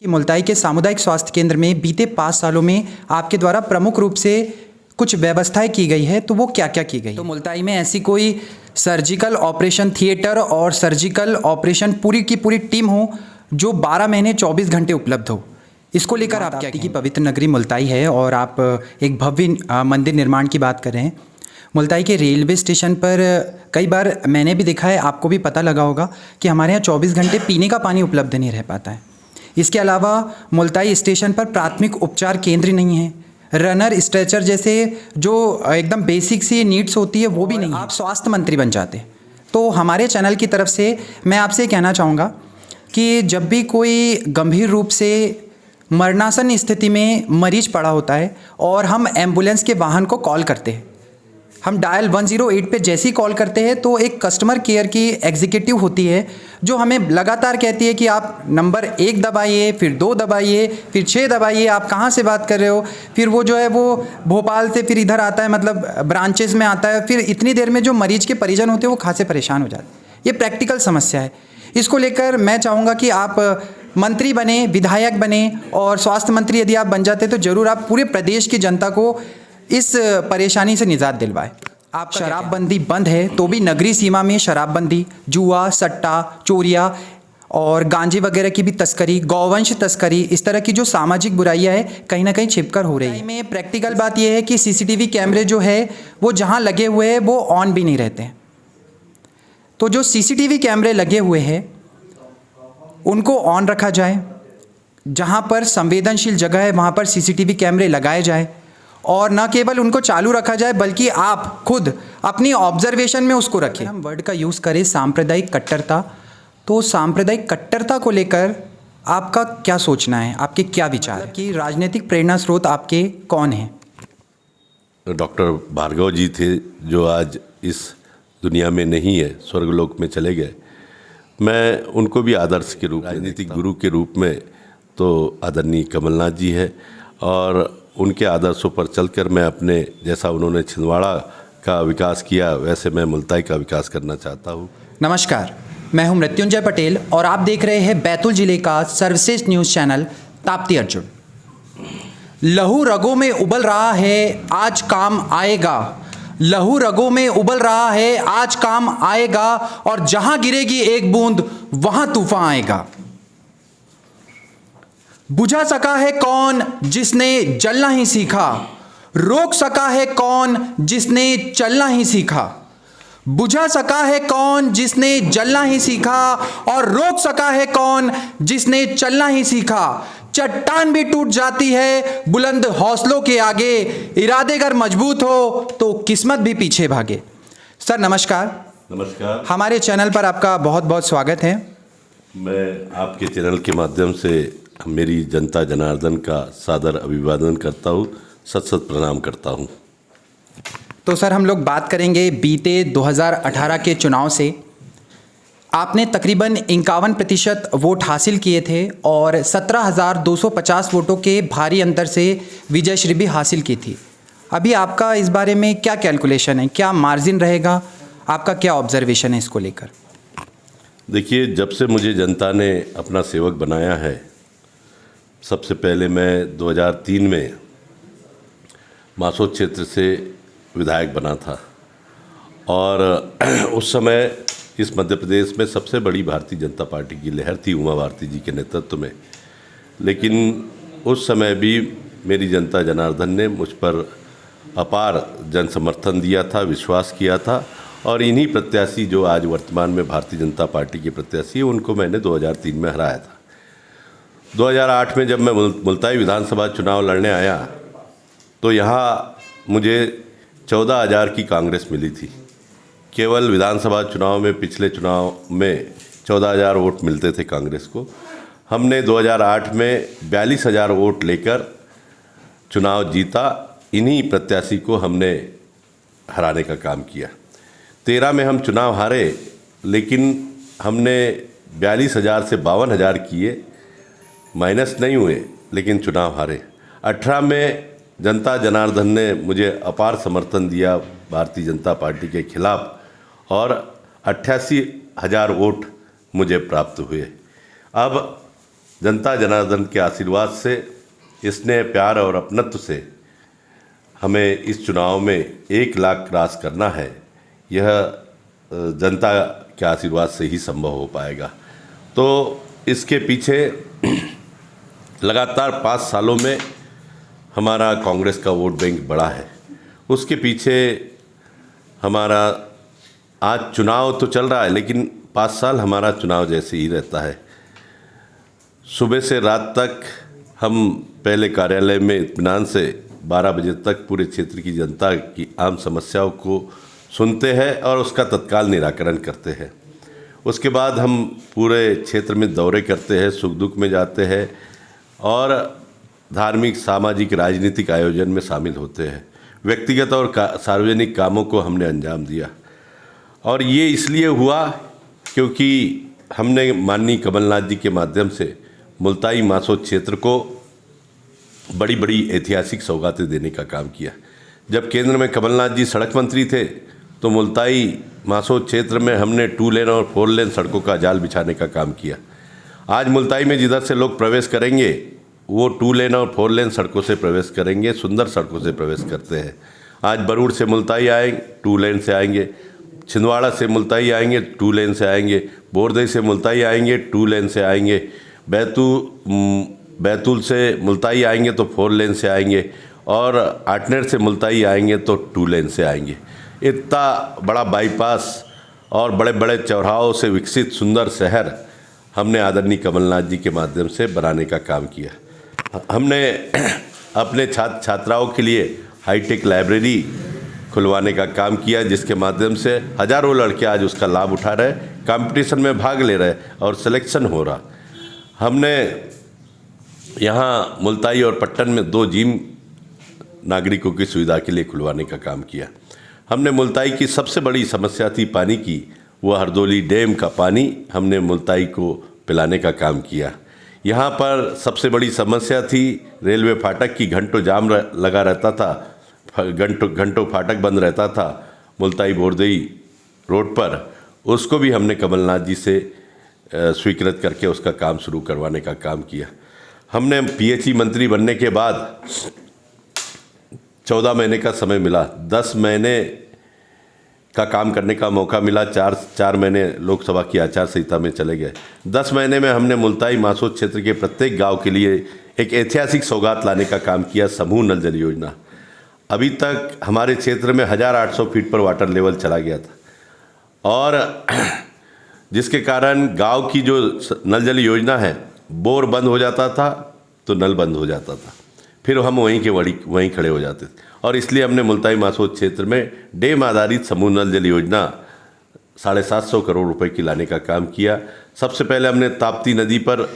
कि मुल्ताई के सामुदायिक स्वास्थ्य केंद्र में बीते 5 सालों में आपके द्वारा प्रमुख रूप से कुछ व्यवस्थाएं की गई है, तो वो क्या क्या की गई? तो मुल्ताई में ऐसी कोई सर्जिकल ऑपरेशन थिएटर और सर्जिकल ऑपरेशन पूरी की पूरी टीम हो जो 12 महीने 24 घंटे उपलब्ध हो, इसको लेकर आप क्या की पवित्र नगरी मुल्ताई है और आप एक भव्य मंदिर निर्माण की बात कर रहे हैं। मुल्ताई के रेलवे स्टेशन पर कई बार मैंने भी देखा है, आपको भी पता लगा होगा कि हमारे यहाँ 24 घंटे पीने का पानी उपलब्ध नहीं रह पाता है। इसके अलावा मुल्ताई स्टेशन पर प्राथमिक उपचार केंद्र नहीं है, रनर स्ट्रेचर जैसे जो एकदम बेसिक सी नीड्स होती है वो भी नहीं है। आप स्वास्थ्य मंत्री बन जाते, तो हमारे चैनल की तरफ से मैं आपसे कहना चाहूँगा कि जब भी कोई गंभीर रूप से मरणासन स्थिति में मरीज पड़ा होता है और हम एम्बुलेंस के वाहन को कॉल करते हैं, हम डायल 108 पे जैसी कॉल करते हैं तो एक कस्टमर केयर की एग्जीक्यूटिव होती है जो हमें लगातार कहती है कि आप नंबर 1 दबाइए, फिर 2 दबाइए, फिर 6 दबाइए, आप कहाँ से बात कर रहे हो। फिर वो जो है वो भोपाल से फिर इधर आता है, मतलब ब्रांचेस में आता है। फिर इतनी देर में जो मरीज के परिजन होते हैं वो खासे परेशान हो जाते हैं। ये प्रैक्टिकल समस्या है। इसको लेकर मैं चाहूँगा कि आप मंत्री बने, विधायक बने और स्वास्थ्य मंत्री यदि आप बन जाते तो ज़रूर आप पूरे प्रदेश की जनता को इस परेशानी से निजात दिलवाए। आप शराबबंदी बंद है तो भी नगरी सीमा में शराबबंदी, जुआ, सट्टा, चोरियाँ और गांजे वगैरह की भी तस्करी, गौवंश तस्करी, इस तरह की जो सामाजिक बुराइयां है कहीं ना कहीं छिपकर हो रही है। में प्रैक्टिकल बात यह है कि सीसीटीवी कैमरे जो है वो जहां लगे हुए हैं वो ऑन भी नहीं रहते हैं। तो जो सीसीटीवी कैमरे लगे हुए हैं उनको ऑन रखा जाए, जहां पर संवेदनशील जगह है वहां पर सीसीटीवी कैमरे लगाए जाए और न केवल उनको चालू रखा जाए बल्कि आप खुद अपनी ऑब्जर्वेशन में उसको रखें। हम वर्ड का यूज़ करें सांप्रदायिक कट्टरता, तो सांप्रदायिक कट्टरता को लेकर आपका क्या सोचना है, आपके क्या विचार है कि राजनीतिक प्रेरणा स्रोत आपके कौन हैं? डॉक्टर भार्गव जी थे जो आज इस दुनिया में नहीं है, स्वर्गलोक में चले गए। मैं उनको भी आदर्श के रूप, राजनीतिक गुरु के रूप में तो आदरणीय कमलनाथ जी है और उनके आदर्शों पर चलकर मैं अपने जैसा उन्होंने छिंदवाड़ा का विकास किया वैसे मैं मुल्ताई का विकास करना चाहता हूँ। नमस्कार, मैं हूं मृत्युंजय पटेल और आप देख रहे हैं बैतूल जिले का सर्वश्रेष्ठ न्यूज़ चैनल ताप्ती अर्जुन। लहू रगों में उबल रहा है, आज काम आएगा। लहू रगों में उबल रहा है, आज काम आएगा और जहां गिरेगी एक बूंद वहां तूफान आएगा। बुझा सका है कौन जिसने जलना ही सीखा, रोक सका है कौन जिसने चलना ही सीखा। बुझा सका है कौन जिसने जलना ही सीखा और रोक सका है कौन जिसने चलना ही सीखा। चट्टान भी टूट जाती है बुलंद हौसलों के आगे, इरादे अगर मजबूत हो तो किस्मत भी पीछे भागे। सर नमस्कार। नमस्कार। हमारे चैनल पर आपका बहुत बहुत स्वागत है। मैं आपके चैनल के माध्यम से मेरी जनता जनार्दन का सादर अभिवादन करता हूँ, सत सत प्रणाम करता हूँ। तो सर हम लोग बात करेंगे बीते 2018 के चुनाव से। आपने तकरीबन 51% वोट हासिल किए थे और 17,250 वोटों के भारी अंतर से विजय श्री भी हासिल की थी। अभी आपका इस बारे में क्या कैलकुलेशन है, क्या मार्जिन रहेगा, आपका क्या ऑब्जर्वेशन है इसको लेकर? देखिए, जब से मुझे जनता ने अपना सेवक बनाया है, सबसे पहले मैं 2003 में मासोद क्षेत्र से विधायक बना था और उस समय इस मध्य प्रदेश में सबसे बड़ी भारतीय जनता पार्टी की लहर थी उमा भारती जी के नेतृत्व में। लेकिन उस समय भी मेरी जनता जनार्दन ने मुझ पर अपार जन समर्थन दिया था, विश्वास किया था और इन्हीं प्रत्याशी जो आज वर्तमान में भारतीय जनता पार्टी के प्रत्याशी हैं उनको मैंने 2003 में हराया था। 2008 में जब मैं मुल्ताई विधानसभा चुनाव लड़ने आया तो यहाँ मुझे 14,000 की कांग्रेस मिली थी। केवल विधानसभा चुनाव में, पिछले चुनाव में 14,000 वोट मिलते थे कांग्रेस को। हमने 2008 में 42,000 वोट लेकर चुनाव जीता। इन्हीं प्रत्याशी को हमने हराने का काम किया। 13 में हम चुनाव हारे, लेकिन हमने 42,000 से 52,000 किए, माइनस नहीं हुए, लेकिन चुनाव हारे। 18 में जनता जनार्दन ने मुझे अपार समर्थन दिया भारतीय जनता पार्टी के खिलाफ और 88,000 वोट मुझे प्राप्त हुए। अब जनता जनार्दन के आशीर्वाद से, स्नेह प्यार और अपनत्व से हमें इस चुनाव में 1 लाख क्रॉस करना है। यह जनता के आशीर्वाद से ही संभव हो पाएगा। तो इसके पीछे लगातार 5 सालों में हमारा कांग्रेस का वोट बैंक बढ़ा है। उसके पीछे हमारा आज चुनाव तो चल रहा है, लेकिन 5 साल हमारा चुनाव जैसे ही रहता है। सुबह से रात तक हम पहले कार्यालय में इत्मीनान से 12 बजे तक पूरे क्षेत्र की जनता की आम समस्याओं को सुनते हैं और उसका तत्काल निराकरण करते हैं। उसके बाद हम पूरे क्षेत्र में दौरे करते हैं, सुख दुख में जाते हैं और धार्मिक, सामाजिक, राजनीतिक आयोजन में शामिल होते हैं। व्यक्तिगत और सार्वजनिक कामों को हमने अंजाम दिया और ये इसलिए हुआ क्योंकि हमने माननीय कमलनाथ जी के माध्यम से मुल्ताई मासोद क्षेत्र को बड़ी बड़ी ऐतिहासिक सौगातें देने का काम किया। जब केंद्र में कमलनाथ जी सड़क मंत्री थे तो मुल्ताई मासोद क्षेत्र में हमने 2 लेन और 4 लेन सड़कों का जाल बिछाने का काम किया। आज मुल्ताई में जिधर से लोग प्रवेश करेंगे वो 2 लेन और 4 लेन सड़कों से प्रवेश करेंगे, सुंदर सड़कों से प्रवेश करते हैं। आज बरूड़ से मुल्ताई आएंगे 2 लेन से आएंगे, छिंदवाड़ा से मुल्ताई आएंगे 2 लेन से आएंगे, बोरदई से मुल्ताई आएंगे 2 लेन से आएंगे, बैतूल से मुल्ताई आएंगे तो 4 लेन से आएंगे और आटनेर से मुल्ताई आएंगे तो 2 लेन से आएंगे। इतना बड़ा बाईपास और बड़े बड़े चौराहों से विकसित सुंदर शहर हमने आदरणीय कमलनाथ जी के माध्यम से बनाने का काम किया। हमने अपने छात्र छात्राओं के लिए हाईटेक लाइब्रेरी खुलवाने का काम किया, जिसके माध्यम से हज़ारों लड़के आज उसका लाभ उठा रहे, कंपटीशन में भाग ले रहे और सिलेक्शन हो रहा। हमने यहाँ मुल्ताई और पट्टन में 2 जिम नागरिकों की सुविधा के लिए खुलवाने का काम किया। हमने मुल्ताई की सबसे बड़ी समस्या थी पानी की, वो हरदोली डैम का पानी हमने मुल्ताई को पिलाने का काम किया। यहाँ पर सबसे बड़ी समस्या थी रेलवे फाटक की, घंटों जाम लगा रहता था, घंटों फाटक बंद रहता था मुल्ताई बोरदई रोड पर। उसको भी हमने कमलनाथ जी से स्वीकृत करके उसका काम शुरू करवाने का काम किया। हमने पीएचई मंत्री बनने के बाद 14 महीने का समय मिला, 10 महीने का काम करने का मौका मिला। 4 महीने लोकसभा की आचार संहिता में चले गए। 10 महीने में हमने मुल्ताई मासोद क्षेत्र के प्रत्येक गांव के लिए एक ऐतिहासिक सौगात लाने का काम किया, समूह नल जल योजना। अभी तक हमारे क्षेत्र में 1800 फीट पर वाटर लेवल चला गया था और जिसके कारण गांव की जो नल जल योजना है, बोर बंद हो जाता था तो नल बंद हो जाता था, फिर हम वहीं खड़े हो जाते थे। और इसलिए हमने मुल्ताई मासोद क्षेत्र में डैम आधारित समूह नल जल योजना 750 करोड़ रुपए की लाने का काम किया। सबसे पहले हमने ताप्ती नदी पर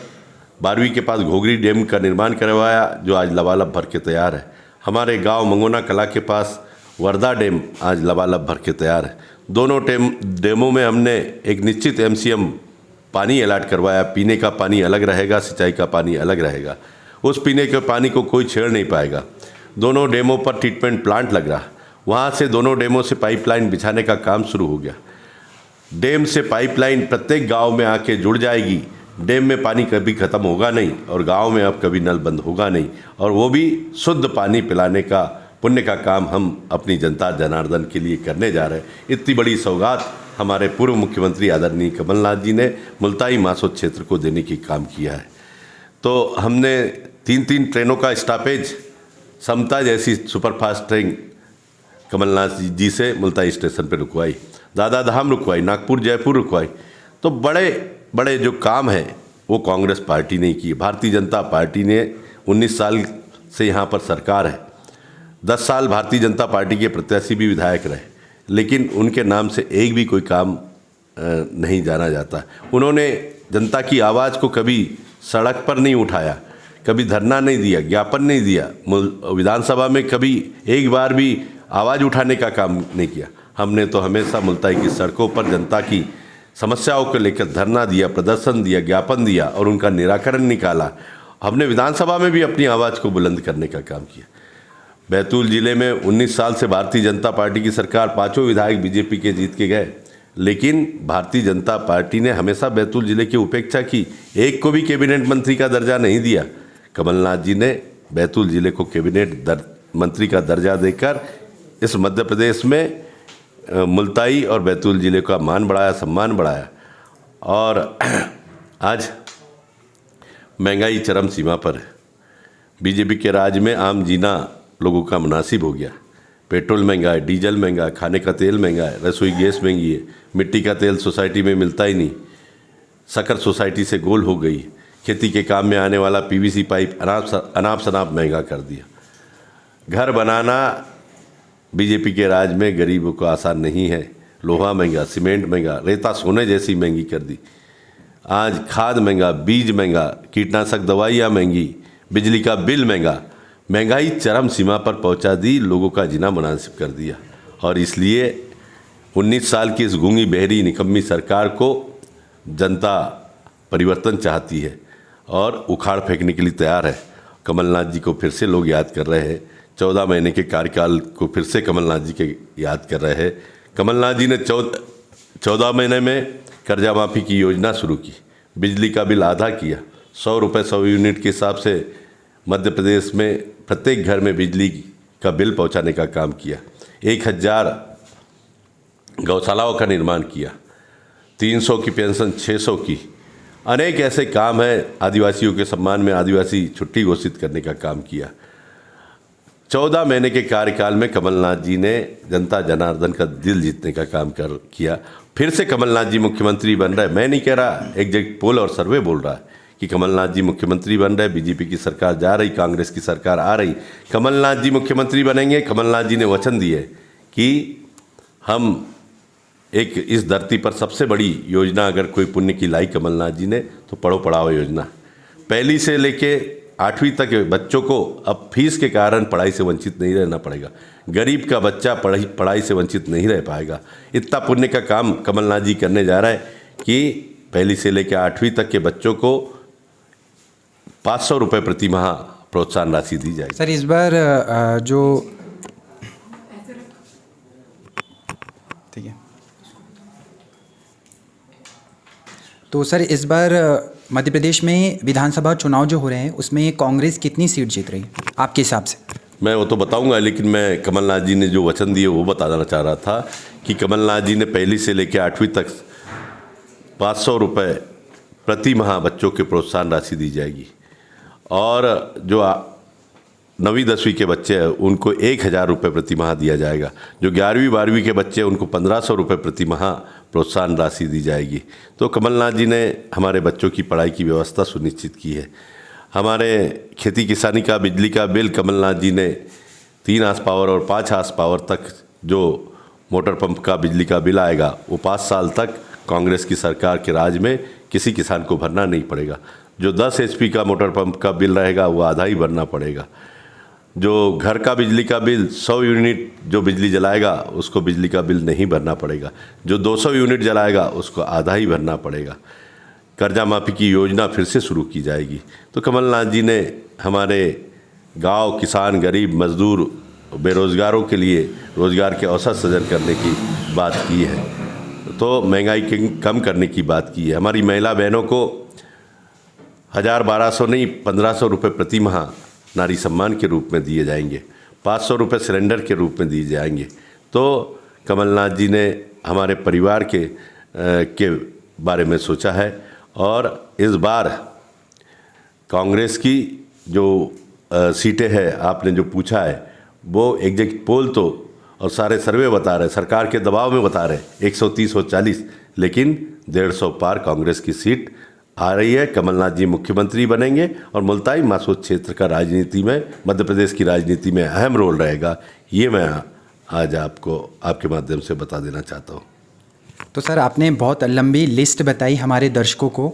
12वीं के पास घोघरी डैम का निर्माण करवाया, जो आज लबालब भर के तैयार है। हमारे गांव मंगोना कला के पास वर्धा डैम आज लबालब भर के तैयार है। दोनों डैमों में हमने एक निश्चित MCM पानी अलाट करवाया। पीने का पानी अलग रहेगा, सिंचाई का पानी अलग रहेगा। उस पीने के पानी को कोई छेड़ नहीं पाएगा। दोनों डैमों पर ट्रीटमेंट प्लांट लग रहा, वहाँ से दोनों डैमों से पाइपलाइन बिछाने का काम शुरू हो गया। डैम से पाइपलाइन प्रत्येक गांव में आके जुड़ जाएगी। डैम में पानी कभी ख़त्म होगा नहीं और गांव में अब कभी नल बंद होगा नहीं, और वो भी शुद्ध पानी पिलाने का पुण्य का काम हम अपनी जनता जनार्दन के लिए करने जा रहे हैं। इतनी बड़ी सौगात हमारे पूर्व मुख्यमंत्री आदरणीय कमलनाथ जी ने मुल्ताई मासोद क्षेत्र को देने की काम किया है। तो हमने 3 ट्रेनों का स्टॉपेज, समता जैसी सुपरफास्ट ट्रेन कमलनाथ जी से मुल्ताई स्टेशन पर रुकवाई, दादा धाम रुकवाई, नागपुर जयपुर रुकवाई। तो बड़े बड़े जो काम हैं वो कांग्रेस पार्टी ने किए। भारतीय जनता पार्टी ने 19 साल से यहाँ पर सरकार है। 10 साल भारतीय जनता पार्टी के प्रत्याशी भी विधायक रहे, लेकिन उनके नाम से एक भी कोई काम नहीं जाना जाता। उन्होंने जनता की आवाज़ को कभी सड़क पर नहीं उठाया, कभी धरना नहीं दिया, ज्ञापन नहीं दिया, विधानसभा में कभी एक बार भी आवाज़ उठाने का काम नहीं किया। हमने तो हमेशा मुल्ताई की सड़कों पर जनता की समस्याओं को लेकर धरना दिया, प्रदर्शन दिया, ज्ञापन दिया और उनका निराकरण निकाला। हमने विधानसभा में भी अपनी आवाज़ को बुलंद करने का काम किया। बैतूल जिले में 19 साल से भारतीय जनता पार्टी की सरकार, 5 विधायक बीजेपी के जीत के गए। लेकिन भारतीय जनता पार्टी ने हमेशा बैतूल जिले की उपेक्षा की, एक को भी कैबिनेट मंत्री का दर्जा नहीं दिया। कमलनाथ जी ने बैतूल जिले को कैबिनेट मंत्री का दर्जा देकर इस मध्य प्रदेश में मुल्ताई और बैतूल जिले का मान बढ़ाया, सम्मान बढ़ाया। और आज महंगाई चरम सीमा पर है। बीजेपी के राज में आम जीना लोगों का मुनासिब हो गया। पेट्रोल महंगा है, डीजल महंगा है, खाने का तेल महंगा है, रसोई गैस महंगी है, मिट्टी का तेल सोसाइटी में मिलता ही नहीं, शक्कर सोसाइटी से गोल हो गई, खेती के काम में आने वाला पीवीसी पाइप अनाप शनाप महंगा कर दिया। घर बनाना बीजेपी के राज में गरीबों को आसान नहीं है। लोहा महंगा, सीमेंट महंगा, रेता सोने जैसी महंगी कर दी। आज खाद महंगा, बीज महंगा, कीटनाशक दवाइयाँ महंगी, बिजली का बिल महंगा। महंगाई चरम सीमा पर पहुंचा दी, लोगों का जीना मुनासिब कर दिया। और इसलिए 19 साल की इस गूंगी बहरी निकम्मी सरकार को जनता परिवर्तन चाहती है और उखाड़ फेंकने के लिए तैयार है। कमलनाथ जी को फिर से लोग याद कर रहे हैं। 14 महीने के कार्यकाल को फिर से कमलनाथ जी के याद कर रहे हैं। कमलनाथ जी ने 14 महीने में कर्जा माफ़ी की योजना शुरू की, बिजली का बिल आधा किया, 100 रुपये 100 यूनिट के हिसाब से मध्य प्रदेश में प्रत्येक घर में बिजली का बिल पहुंचाने का काम किया। 1000 गौशालाओं का निर्माण किया, 300 की पेंशन 600 की। अनेक ऐसे काम हैं। आदिवासियों के सम्मान में आदिवासी छुट्टी घोषित करने का काम किया। 14 महीने के कार्यकाल में कमलनाथ जी ने जनता जनार्दन का दिल जीतने का काम किया। फिर से कमलनाथ जी मुख्यमंत्री बन रहे। मैं नहीं कह रहा, एग्जिट पोल और सर्वे बोल रहा है कि कमलनाथ जी मुख्यमंत्री बन रहे, बीजेपी की सरकार जा रही, कांग्रेस की सरकार आ रही, कमलनाथ जी मुख्यमंत्री बनेंगे। कमलनाथ जी ने वचन दिए कि हम एक इस धरती पर सबसे बड़ी योजना अगर कोई पुण्य की लाई कमलनाथ जी ने तो पढ़ो पढ़ाओ योजना। पहली से लेके 8वीं तक बच्चों को अब फीस के कारण पढ़ाई से वंचित नहीं रहना पड़ेगा। गरीब का बच्चा पढ़ाई से वंचित नहीं रह पाएगा। इतना पुण्य का काम कमलनाथ जी करने जा रहा है कि पहली से लेकर 8वीं तक के बच्चों को 500 रुपये प्रति माह प्रोत्साहन राशि दी जाएगी। सर इस बार जो ठीक है, तो सर इस बार मध्य प्रदेश में विधानसभा चुनाव जो हो रहे हैं उसमें कांग्रेस कितनी सीट जीत रही है आपके हिसाब से? मैं वो तो बताऊंगा, लेकिन मैं कमलनाथ जी ने जो वचन दिए वो बताना चाह रहा था कि कमलनाथ जी ने पहली से लेकर 8वीं तक 500 रुपये प्रति माह बच्चों के प्रोत्साहन राशि दी जाएगी। और जो 9वीं 10वीं के बच्चे हैं उनको 1000 रुपये प्रति माह दिया जाएगा। जो 11वीं 12वीं के बच्चे हैं उनको 1500 रुपये प्रति माह प्रोत्साहन राशि दी जाएगी। तो कमलनाथ जी ने हमारे बच्चों की पढ़ाई की व्यवस्था सुनिश्चित की है। हमारे खेती किसानी का बिजली का बिल कमलनाथ जी ने 3 हार्स पावर और 5 हार्स पावर तक जो मोटर पंप का बिजली का बिल आएगा वो 5 साल तक कांग्रेस की सरकार के राज में किसी किसान को भरना नहीं पड़ेगा। जो 10 HP का मोटर पंप का बिल रहेगा वो आधा ही भरना पड़ेगा। जो घर का बिजली का बिल 100 यूनिट जो बिजली जलाएगा उसको बिजली का बिल नहीं भरना पड़ेगा। जो 200 यूनिट जलाएगा उसको आधा ही भरना पड़ेगा। कर्जा माफ़ी की योजना फिर से शुरू की जाएगी। तो कमलनाथ जी ने हमारे गांव, किसान, गरीब, मजदूर, बेरोज़गारों के लिए रोज़गार के अवसर सृजन करने की बात की है। तो महंगाई कम करने की बात की है। हमारी महिला बहनों को 1000-1200 नहीं 1500 रुपये प्रति माह नारी सम्मान के रूप में दिए जाएंगे। 500 रुपये सिलेंडर के रूप में दिए जाएंगे। तो कमलनाथ जी ने हमारे परिवार के बारे में सोचा है। और इस बार कांग्रेस की जो सीटें हैं आपने जो पूछा है वो एग्जिट पोल तो और सारे सर्वे बता रहे, सरकार के दबाव में बता रहे 130 और 40, लेकिन 150 पार कांग्रेस की सीट आ रही है। कमलनाथ जी मुख्यमंत्री बनेंगे और मुल्ताई मासूद क्षेत्र का राजनीति में, मध्य प्रदेश की राजनीति में अहम रोल रहेगा। ये मैं आज आपको आपके माध्यम से बता देना चाहता हूँ। तो सर आपने बहुत लंबी लिस्ट बताई हमारे दर्शकों को।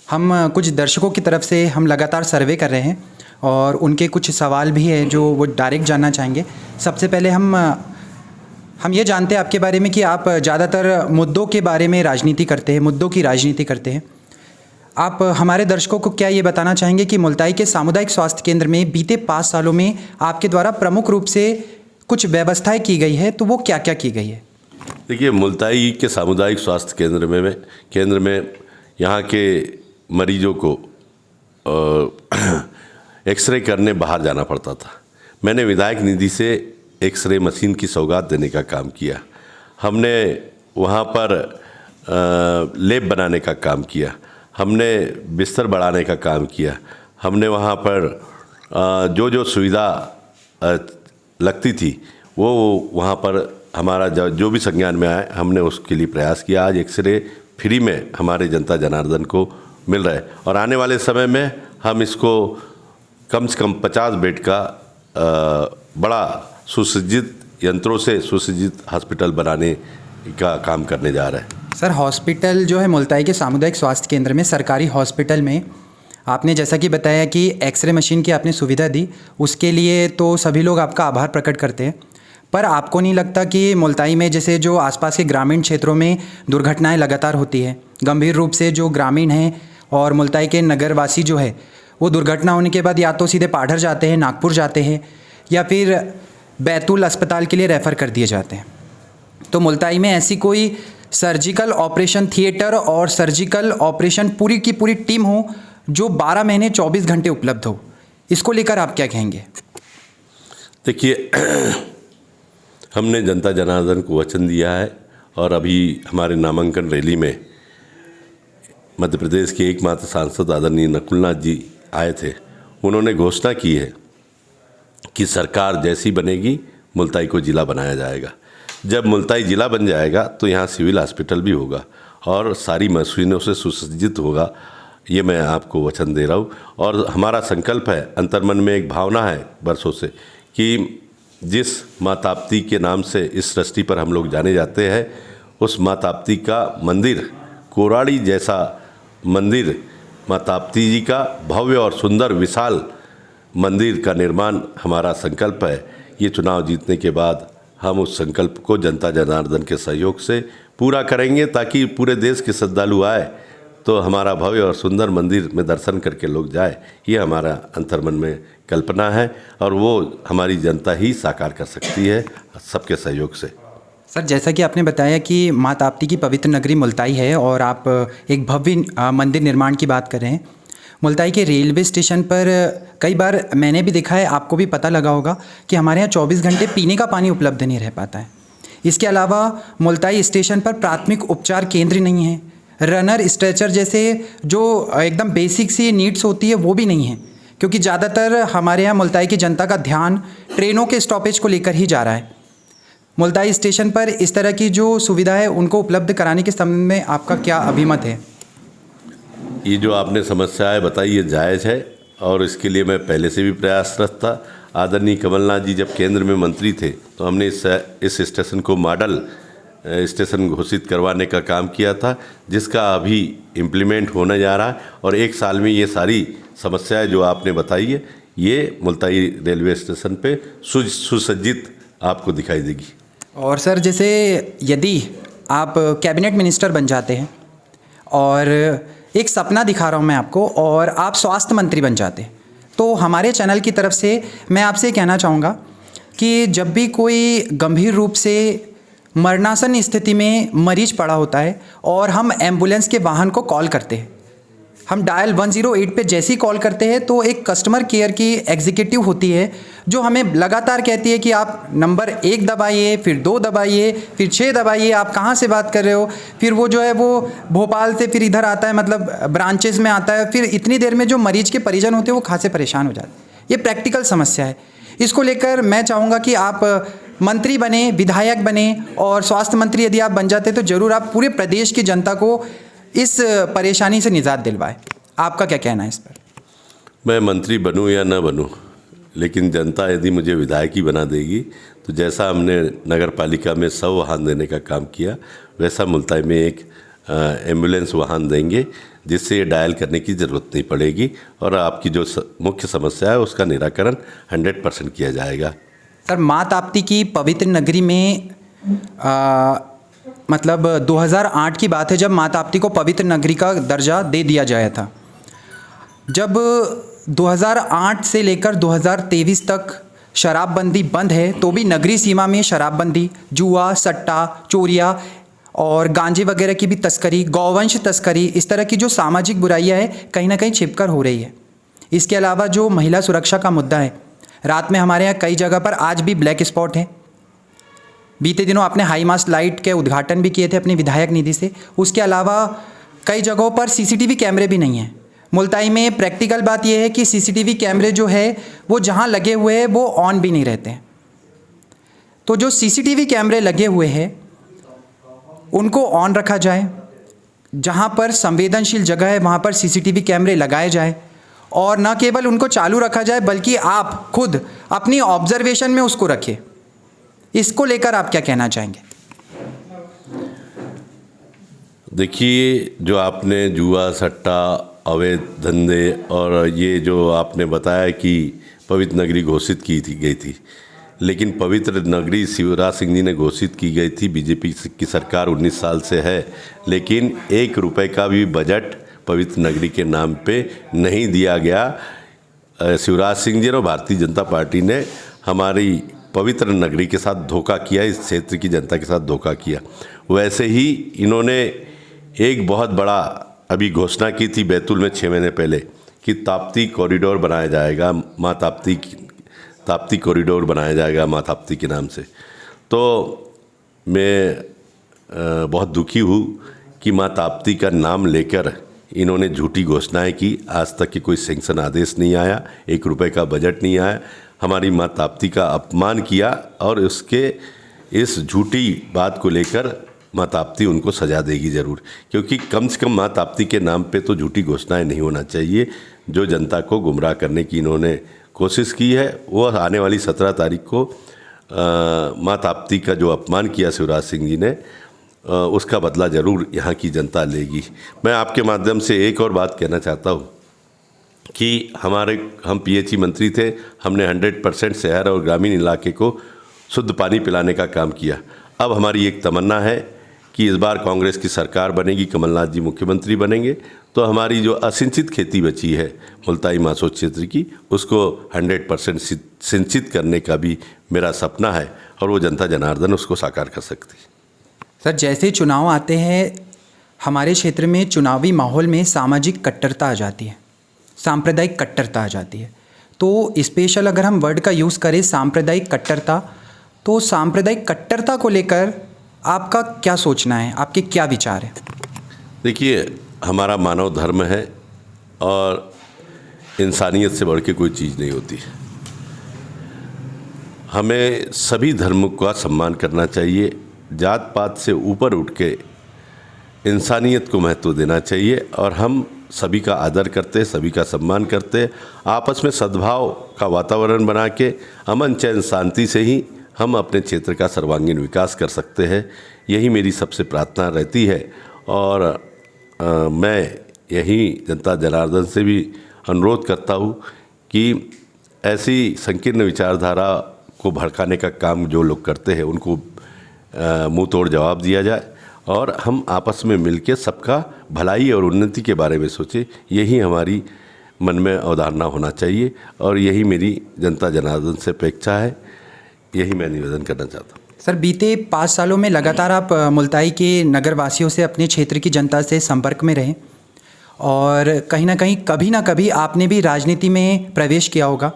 हम कुछ दर्शकों की तरफ से हम लगातार सर्वे कर रहे हैं और उनके कुछ सवाल भी हैं जो वो डायरेक्ट जानना चाहेंगे। सबसे पहले हम ये जानते हैं आपके बारे में कि आप ज़्यादातर मुद्दों के बारे में राजनीति करते हैं, मुद्दों की राजनीति करते हैं। आप हमारे दर्शकों को क्या ये बताना चाहेंगे कि मुल्ताई के सामुदायिक स्वास्थ्य केंद्र में बीते 5 सालों में आपके द्वारा प्रमुख रूप से कुछ व्यवस्थाएं की गई है, तो वो क्या क्या की गई है? देखिए, मुल्ताई के सामुदायिक स्वास्थ्य केंद्र में यहाँ के मरीजों को एक्सरे करने बाहर जाना पड़ता था। मैंने विधायक निधि से एक्सरे मशीन की सौगात देने का काम किया। हमने वहाँ पर लैब बनाने का काम किया। हमने बिस्तर बढ़ाने का काम किया। हमने वहाँ पर जो सुविधा लगती थी वो वहाँ पर हमारा जो भी संज्ञान में आए हमने उसके लिए प्रयास किया। आज एक्सरे फ्री में हमारे जनता जनार्दन को मिल रहा है और आने वाले समय में हम इसको कम से कम 50 बेड का बड़ा सुसज्जित यंत्रों से सुसज्जित हॉस्पिटल बनाने का काम करने जा रहा है। सर, हॉस्पिटल जो है मुल्ताई के सामुदायिक स्वास्थ्य केंद्र में, सरकारी हॉस्पिटल में आपने जैसा कि बताया कि एक्सरे मशीन की आपने सुविधा दी, उसके लिए तो सभी लोग आपका आभार प्रकट करते हैं। पर आपको नहीं लगता कि मुल्ताई में जैसे जो आसपास के ग्रामीण क्षेत्रों में दुर्घटनाएं लगातार होती है, गंभीर रूप से जो ग्रामीण हैं और मुल्ताई के नगरवासी जो है वो दुर्घटना होने के बाद या तो सीधे पाढ़र जाते हैं, नागपुर जाते हैं या फिर बैतूल अस्पताल के लिए रेफ़र कर दिए जाते हैं। तो मुल्ताई में ऐसी कोई सर्जिकल ऑपरेशन थिएटर और सर्जिकल ऑपरेशन पूरी की पूरी टीम हो जो 12 महीने 24 घंटे उपलब्ध हो, इसको लेकर आप क्या कहेंगे? देखिए, हमने जनता जनार्दन को वचन दिया है और अभी हमारे नामांकन रैली में मध्य प्रदेश के एकमात्र सांसद आदरणीय नकुलनाथ जी आए थे। उन्होंने घोषणा की है कि सरकार जैसी बनेगी मुल्ताई को ज़िला बनाया जाएगा। जब मुल्ताई ज़िला बन जाएगा तो यहाँ सिविल हॉस्पिटल भी होगा और सारी मशीनों से सुसज्जित होगा। ये मैं आपको वचन दे रहा हूँ और हमारा संकल्प है, अंतर्मन में एक भावना है वर्षों से कि जिस माँ ताप्ती के नाम से इस सृष्टि पर हम लोग जाने जाते हैं, उस माँ ताप्ती का मंदिर, कोराड़ी जैसा मंदिर, माँ ताप्ती जी का भव्य और सुंदर विशाल मंदिर का निर्माण हमारा संकल्प है। ये चुनाव जीतने के बाद हम उस संकल्प को जनता जनार्दन के सहयोग से पूरा करेंगे ताकि पूरे देश के श्रद्धालु आए तो हमारा भव्य और सुंदर मंदिर में दर्शन करके लोग जाए। ये हमारा अंतर्मन में कल्पना है और वो हमारी जनता ही साकार कर सकती है सबके सहयोग से। सर, जैसा कि आपने बताया कि माँ ताप्ती की पवित्र नगरी मुल्ताई है और आप एक भव्य मंदिर निर्माण की बात कर रहे हैं। मुल्ताई के रेलवे स्टेशन पर कई बार मैंने भी देखा है, आपको भी पता लगा होगा कि हमारे यहाँ 24 घंटे पीने का पानी उपलब्ध नहीं रह पाता है। इसके अलावा मुल्ताई स्टेशन पर प्राथमिक उपचार केंद्र नहीं है, रनर स्ट्रेचर जैसे जो एकदम बेसिक सी नीड्स होती है वो भी नहीं है, क्योंकि ज़्यादातर हमारे यहाँ मुल्ताई की जनता का ध्यान ट्रेनों के स्टॉपेज को लेकर ही जा रहा है। मुल्ताई स्टेशन पर इस तरह की जो सुविधा है उनको उपलब्ध कराने के संबंध में आपका क्या अभिमत है? ये जो आपने समस्याएं बताई ये जायज़ है और इसके लिए मैं पहले से भी प्रयासरत था। आदरणीय कमलनाथ जी जब केंद्र में मंत्री थे तो हमने इस स्टेशन को मॉडल स्टेशन घोषित करवाने का काम किया था, जिसका अभी इम्प्लीमेंट होने जा रहा है और 1 साल में ये सारी समस्याएं जो आपने बताई है ये मुल्ताई रेलवे स्टेशन पे सुसज्जित आपको दिखाई देगी। और सर, जैसे यदि आप कैबिनेट मिनिस्टर बन जाते हैं और एक सपना दिखा रहा हूँ मैं आपको, और आप स्वास्थ्य मंत्री बन जाते हैं, तो हमारे चैनल की तरफ से मैं आपसे कहना चाहूँगा कि जब भी कोई गंभीर रूप से मरणासन स्थिति में मरीज पड़ा होता है और हम एम्बुलेंस के वाहन को कॉल करते हैं, हम डायल 108 पे जैसे ही कॉल करते हैं तो एक कस्टमर केयर की एग्जीक्यूटिव होती है जो हमें लगातार कहती है कि आप नंबर 1 दबाइए, फिर 2 दबाइए, फिर 6 दबाइए, आप कहाँ से बात कर रहे हो। फिर वो जो है वो भोपाल से फिर इधर आता है, मतलब ब्रांचेस में आता है। फिर इतनी देर में जो मरीज के परिजन होते हैं वो खासे परेशान हो जाते हैं। ये प्रैक्टिकल समस्या है। इसको लेकर मैं चाहूँगा कि आप मंत्री बने, विधायक बने और स्वास्थ्य मंत्री यदि आप बन जाते तो ज़रूर आप पूरे प्रदेश की जनता को इस परेशानी से निजात दिलवाए। आपका क्या कहना है इस पर? मैं मंत्री बनूं या न बनूं, लेकिन जनता यदि मुझे विधायक ही बना देगी तो जैसा हमने नगर पालिका में 100 वाहन देने का काम किया वैसा मुल्ताई में एक एम्बुलेंस वाहन देंगे, जिससे ये डायल करने की ज़रूरत नहीं पड़ेगी और आपकी जो मुख्य समस्या है उसका निराकरण 100% किया जाएगा। सर, माँ ताप्ती की पवित्र नगरी में मतलब 2008 की बात है जब माँ ताप्ती को पवित्र नगरी का दर्जा दे दिया गया था। जब 2008 से लेकर 2023 तक शराबबंदी बंद है तो भी नगरीय सीमा में शराबबंदी, जुआ, सट्टा, चोरियाँ और गांजे वगैरह की भी तस्करी, गौवंश तस्करी, इस तरह की जो सामाजिक बुराइयां हैं कहीं ना कहीं छिपकर हो रही है। इसके अलावा जो महिला सुरक्षा का मुद्दा है, रात में हमारे यहाँ कई जगह पर आज भी ब्लैक स्पॉट है। बीते दिनों आपने हाई मास्ट लाइट के उद्घाटन भी किए थे अपनी विधायक निधि से। उसके अलावा कई जगहों पर सीसीटीवी कैमरे भी नहीं हैं। मुल्ताई में प्रैक्टिकल बात यह है कि सीसीटीवी कैमरे जो है वो जहाँ लगे हुए हैं वो ऑन भी नहीं रहते हैं। तो जो सीसीटीवी कैमरे लगे हुए हैं उनको ऑन रखा जाए, जहाँ पर संवेदनशील जगह है वहाँ पर सीसीटीवी कैमरे लगाए जाए, और न केवल उनको चालू रखा जाए बल्कि आप खुद अपनी ऑब्जर्वेशन में उसको रखिए। इसको लेकर आप क्या कहना चाहेंगे? देखिए, जो आपने जुआ, सट्टा, अवैध धंधे और ये जो आपने बताया कि पवित्र नगरी घोषित की गई थी, लेकिन पवित्र नगरी शिवराज सिंह जी ने घोषित की गई थी। बीजेपी की सरकार 19 साल से है, लेकिन 1 रुपए का भी बजट पवित्र नगरी के नाम पे नहीं दिया गया। शिवराज सिंह जी और भारतीय जनता पार्टी ने हमारी पवित्र नगरी के साथ धोखा किया, इस क्षेत्र की जनता के साथ धोखा किया। वैसे ही इन्होंने एक बहुत बड़ा अभी घोषणा की थी बैतूल में 6 महीने पहले कि ताप्ती कॉरिडोर बनाया जाएगा, माँ ताप्ती कॉरिडोर बनाया जाएगा माँ ताप्ती के नाम से। तो मैं बहुत दुखी हूँ कि माँ ताप्ती का नाम लेकर इन्होंने झूठी घोषणाएं की। आज तक कि कोई सैंक्शन आदेश नहीं आया, 1 रुपए का बजट नहीं आया। हमारी माँ ताप्ती का अपमान किया और उसके इस झूठी बात को लेकर माँ ताप्ती उनको सजा देगी ज़रूर, क्योंकि कम से कम माँ ताप्ती के नाम पे तो झूठी घोषणाएं नहीं होना चाहिए। जो जनता को गुमराह करने की इन्होंने कोशिश की है, वो आने वाली 17 तारीख को माँ ताप्ती का जो अपमान किया शिवराज सिंह जी ने, उसका बदला ज़रूर यहाँ की जनता लेगी। मैं आपके माध्यम से एक और बात कहना चाहता हूँ कि हम पीएचई मंत्री थे, हमने 100% शहर और ग्रामीण इलाके को शुद्ध पानी पिलाने का काम किया। अब हमारी एक तमन्ना है कि इस बार कांग्रेस की सरकार बनेगी, कमलनाथ जी मुख्यमंत्री बनेंगे, तो हमारी जो असिंचित खेती बची है मुल्ताई मासोद क्षेत्र की, उसको 100% सिंचित करने का भी मेरा सपना है और वो जनता जनार्दन उसको साकार कर सकती है। सर, जैसे चुनाव आते हैं हमारे क्षेत्र में चुनावी माहौल में सामाजिक कट्टरता आ जाती है, सांप्रदायिक कट्टरता आ जाती है। तो स्पेशल अगर हम वर्ड का यूज़ करें सांप्रदायिक कट्टरता, तो सांप्रदायिक कट्टरता को लेकर आपका क्या सोचना है, आपके क्या विचार हैं? देखिए, हमारा मानव धर्म है और इंसानियत से बढ़ के कोई चीज़ नहीं होती। हमें सभी धर्मों का सम्मान करना चाहिए, जात पात से ऊपर उठ के इंसानियत को महत्व देना चाहिए और हम सभी का आदर करते, सभी का सम्मान करते, आपस में सद्भाव का वातावरण बना के अमन चैन शांति से ही हम अपने क्षेत्र का सर्वांगीण विकास कर सकते हैं। यही मेरी सबसे प्रार्थना रहती है और मैं यही जनता जनार्दन से भी अनुरोध करता हूँ कि ऐसी संकीर्ण विचारधारा को भड़काने का काम जो लोग करते हैं उनको मुंह तोड़ जवाब दिया जाए और हम आपस में मिलकर सबका भलाई और उन्नति के बारे में सोचें। यही हमारी मन में अवधारणा होना चाहिए और यही मेरी जनता जनार्दन से अपेक्षा है, यही मैं निवेदन करना चाहता हूँ। सर, बीते 5 सालों में लगातार आप मुल्ताई के नगरवासियों से, अपने क्षेत्र की जनता से संपर्क में रहे और कहीं ना कभी आपने भी राजनीति में प्रवेश किया होगा।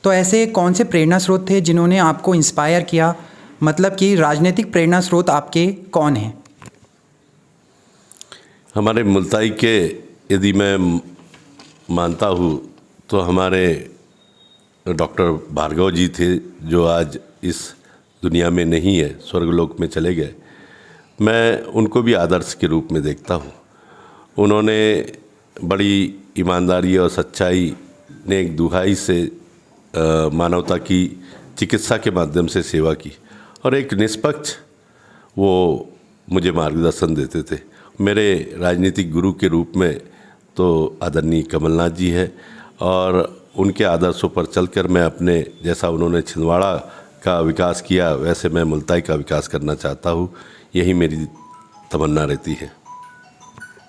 तो ऐसे कौन से प्रेरणा स्रोत थे जिन्होंने आपको इंस्पायर किया, मतलब कि राजनीतिक प्रेरणा स्रोत आपके कौन हैं? हमारे मुल्ताई के यदि मैं मानता हूँ तो हमारे डॉक्टर भार्गव जी थे, जो आज इस दुनिया में नहीं है, स्वर्गलोक में चले गए। मैं उनको भी आदर्श के रूप में देखता हूँ। उन्होंने बड़ी ईमानदारी और सच्चाई ने एक दुहाई से मानवता की चिकित्सा के माध्यम से सेवा की और एक निष्पक्ष वो मुझे मार्गदर्शन देते थे। मेरे राजनीतिक गुरु के रूप में तो आदरणीय कमलनाथ जी है और उनके आदर्शों पर चलकर मैं अपने, जैसा उन्होंने छिंदवाड़ा का विकास किया वैसे मैं मुल्ताई का विकास करना चाहता हूँ। यही मेरी तमन्ना रहती है।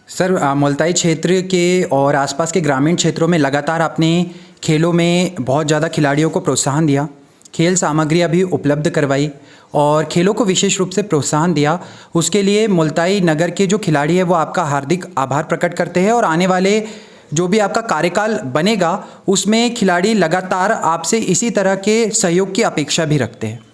सर, मुल्ताई क्षेत्र के और आसपास के ग्रामीण क्षेत्रों में लगातार आपने खेलों में बहुत ज़्यादा खिलाड़ियों को प्रोत्साहन दिया। खेल सामग्रियां भी उपलब्ध करवाई और खेलों को विशेष रूप से प्रोत्साहन दिया, उसके लिए मुल्ताई नगर के जो खिलाड़ी हैं वो आपका हार्दिक आभार प्रकट करते हैं और आने वाले जो भी आपका कार्यकाल बनेगा उसमें खिलाड़ी लगातार आपसे इसी तरह के सहयोग की अपेक्षा भी रखते हैं।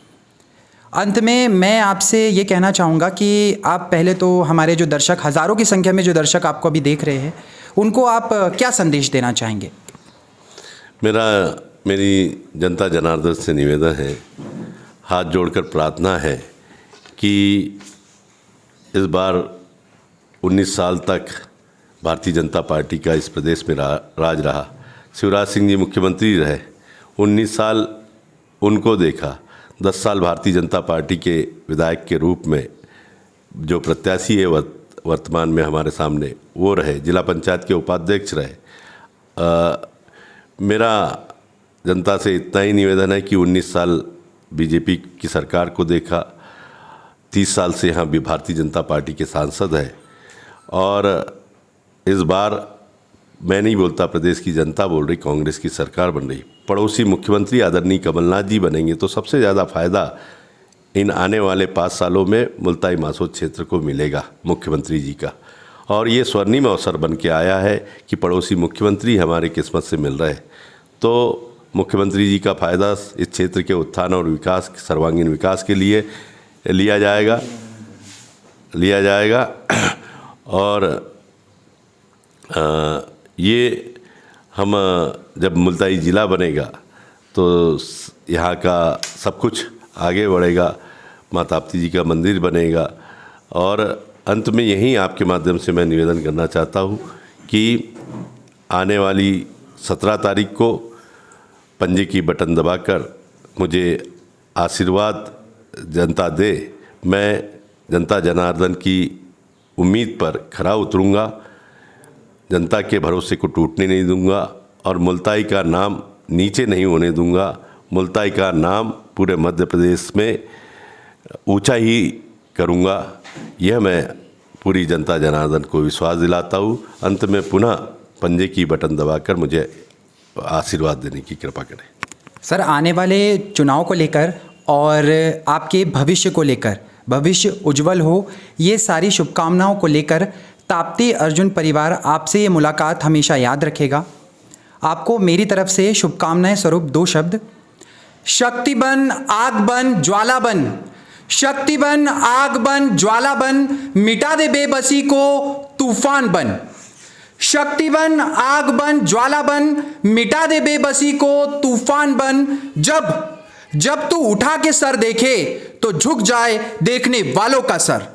अंत में मैं आपसे ये कहना चाहूँगा कि आप पहले तो हमारे जो दर्शक, हज़ारों की संख्या में जो दर्शक आपको अभी देख रहे हैं, उनको आप क्या संदेश देना चाहेंगे? मेरी जनता जनार्दन से निवेदन है, हाथ जोड़कर प्रार्थना है कि इस बार 19 साल तक भारतीय जनता पार्टी का इस प्रदेश में राज रहा। शिवराज सिंह जी मुख्यमंत्री रहे, 19 साल उनको देखा, 10 साल भारतीय जनता पार्टी के विधायक के रूप में जो प्रत्याशी है वर्तमान में हमारे सामने वो रहे, जिला पंचायत के उपाध्यक्ष रहे। मेरा जनता से इतना ही निवेदन है कि 19 साल बीजेपी की सरकार को देखा, 30 साल से यहाँ भी भारतीय जनता पार्टी के सांसद है और इस बार मैं नहीं बोलता, प्रदेश की जनता बोल रही, कांग्रेस की सरकार बन रही। पड़ोसी मुख्यमंत्री आदरणीय कमलनाथ जी बनेंगे तो सबसे ज़्यादा फायदा इन आने वाले 5 सालों में मुल्ताई मासोद क्षेत्र को मिलेगा मुख्यमंत्री जी का। और ये स्वर्णिम अवसर बन के आया है कि पड़ोसी मुख्यमंत्री हमारे किस्मत से मिल रहे हैं, तो मुख्यमंत्री जी का फ़ायदा इस क्षेत्र के उत्थान और विकास, सर्वांगीण विकास के लिए लिया जाएगा। और ये हम जब मुल्ताई ज़िला बनेगा तो यहाँ का सब कुछ आगे बढ़ेगा, माता ताप्ती जी का मंदिर बनेगा। और अंत में यही आपके माध्यम से मैं निवेदन करना चाहता हूँ कि आने वाली 17 तारीख को पंजे की बटन दबाकर मुझे आशीर्वाद जनता दे। मैं जनता जनार्दन की उम्मीद पर खरा उतरूँगा, जनता के भरोसे को टूटने नहीं दूंगा और मुल्ताई का नाम नीचे नहीं होने दूंगा। मुल्ताई का नाम पूरे मध्य प्रदेश में ऊंचा ही करूंगा, यह मैं पूरी जनता जनार्दन को विश्वास दिलाता हूं। अंत में पुनः पंजे की बटन दबाकर मुझे आशीर्वाद देने की कृपा करें। सर, आने वाले चुनाव को लेकर और आपके भविष्य को लेकर, भविष्य उज्जवल हो, ये सारी शुभकामनाओं को लेकर ताप्ती अर्जुन परिवार आपसे ये मुलाकात हमेशा याद रखेगा। आपको मेरी तरफ से शुभकामनाएं स्वरूप 2 शब्द: शक्ति बन, आग बन, ज्वाला बन। शक्ति बन, आग बन, ज्वाला बन, मिटा दे बेबसी को, तूफान बन। शक्ति बन, आग बन, ज्वाला बन, मिटा दे बेबसी को, तूफान बन। जब तू उठा के सर देखे तो झुक जाए देखने वालों का सर।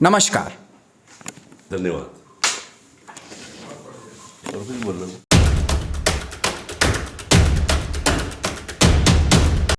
नमस्कार। धन्यवाद।